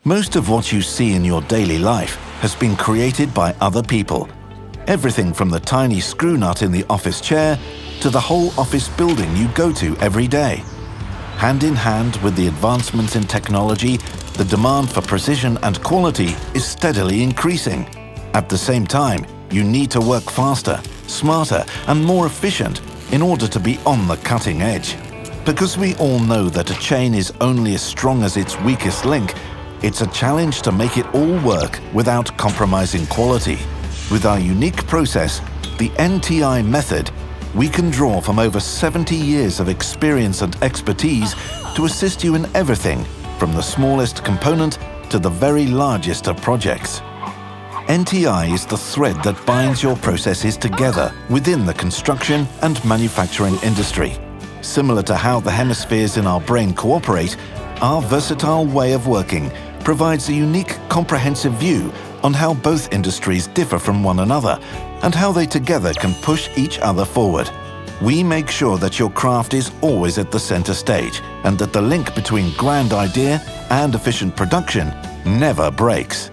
Most of what you see in your daily life has been created by other people. Everything from the tiny screw nut in the office chair to the whole office building you go to every day. Hand in hand with the advancements in technology, the demand for precision and quality is steadily increasing. At the same time, you need to work faster, smarter, and more efficient in order to be on the cutting edge. Because we all know that a chain is only as strong as its weakest link, it's a challenge to make it all work without compromising quality. With our unique process, the NTI method, we can draw from over 70 years of experience and expertise to assist you in everything from the smallest component to the very largest of projects. NTI is the thread that binds your processes together within the construction and manufacturing industry. Similar to how the hemispheres in our brain cooperate, our versatile way of working provides a unique, comprehensive view on how both industries differ from one another and how they together can push each other forward. We make sure that your craft is always at the center stage and that the link between grand idea and efficient production never breaks.